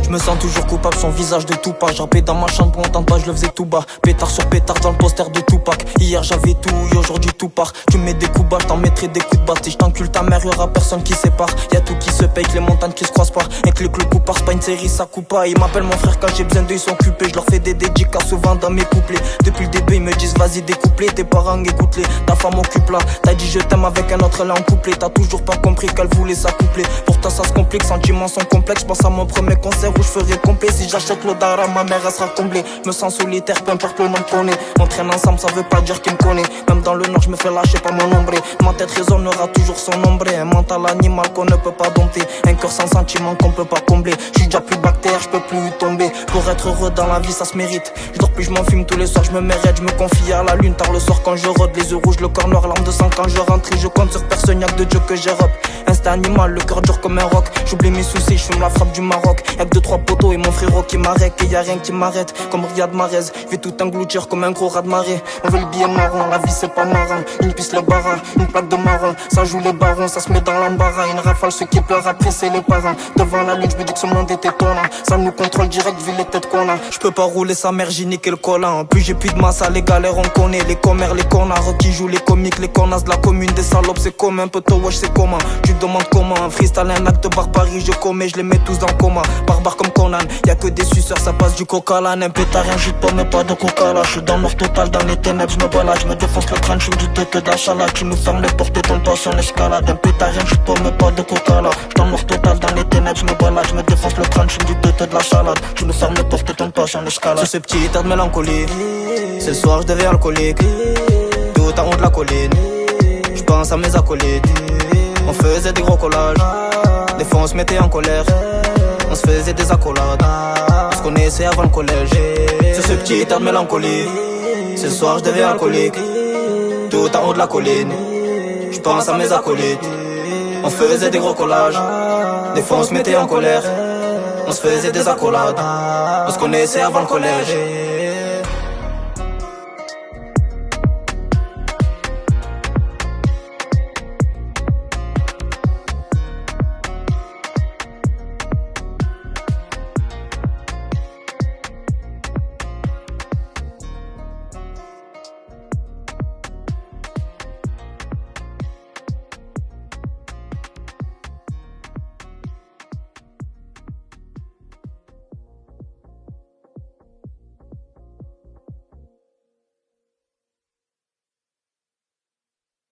Je me sens toujours coupable, son visage de tout pas. J'arpais dans ma chambre, on t'entend pas, je le faisais tout bas. Pétard sur pétard dans le poster de Tupac. Hier j'avais tout et aujourd'hui tout part. Tu mets des coups bas, je t'en mettrai des coups de batte. Si je t'encule ta mère, y'aura personne qui sépare. Y'a tout qui se paye, que les montagnes qui se croisent pas. Et que le coup part, c'est pas une série, ça coupe pas. Ils m'appellent mon frère quand j'ai besoin d'eux, ils sont occupés. Je leur fais des dédicaces souvent dans mes couplets. Depuis le début, ils me disent vas-y découplez. Tes parents écoute-les, ta femme occupe là. T'as dit je t'aime avec un autre là en couplet. T'as toujours pas compris qu'elle voulait s'accoupler. Pourtant ça se complique, sentiments sont complexes. J'pense à mon premier concert où je ferai complet. Si j'achète l'Odara, ma mère elle sera comblée. Me sens solitaire, peu importe le nom qu'on est. On traîne ensemble, ça veut pas dire qu'il me connaît. Même dans le nord, je me fais lâcher par mon ombre. Ma tête résonnera toujours son ombre. Un mental animal qu'on ne peut pas dompter. Un cœur sans sentiment qu'on peut pas combler. J'suis déjà plus bactère, j'peux plus y tomber. Pour être heureux dans la vie, ça se mérite. Je dors plus, je m'enfume tous les soirs, je me mérite. Je me confie à la lune tard le soir quand je rôde. Les yeux rouges, le corps noir, l'arme de sang quand je rentre. Et je compte sur personne, y'a que de Dieu que j'europe. Instinct animal, le cœur dur comme un roc. J'oublie mes soucis, j'fume la frappe du Maroc. Y'a que 2-3 poteaux et mon frérot qui m'arrête. Et y'a rien qui m'arrête, comme Riyad Mahrez. Je vais tout engloutir comme un gros raz de marée. On veut le billet marron, la vie c'est pas marrant. Une piste le barin, une plaque de marron. Ça joue les barons, ça se met dans l'embarras. Une rafale, ceux qui pleurent après c'est les parents. Devant la lune, je me dis que ce monde était étonnant. Ça nous contrôle direct vu les têtes qu'on a. Je peux pas rouler sa mère, j'ai niqué le collant. Plus j'ai plus de masse, les galères on connaît. Les commères, les connards qui jouent les comiques. Les connasses de la commune, des salopes c'est commun. Un peu tôt wesh c'est comment. Tu te demandes comment. Un freestyle, un acte de barbarie, je commets, je les mets tous dans le coma. Barbare comme Conan, y'a que des suceurs, ça passe du coca à l'âne. Un pétard, un jus de pomme, mais pas de coca là. J'suis dans le noir total, dans les ténèbres, j'me balade. J'me défonce le crâne, j'suis du tête de la chalade. Tu nous fermes les portes et ton pas sur l'escalade. Un pétard, un jus de pomme, mais pas de coca là. J'suis dans le noir total, dans les ténèbres, j'me balade. J'me défonce le crâne, j'suis du tête de la chalade. Tu nous fermes les portes et ton pas sur l'escalade. Sur ce petit état de mélancolie, ce soir j'deviens alcoolique. Tout en haut de la colline, j'pense à mes acolytes. On faisait des gros collages, des fois on se mettait en colère. On se faisait des accolades, on se connaissait avant le collège. C'est ce petit état de mélancolie, ce soir je deviens alcoolique. Tout en haut de la colline, je pense à mes acolytes. On faisait des gros collages, des fois on se mettait en colère. On se faisait des accolades, on se connaissait avant le collège.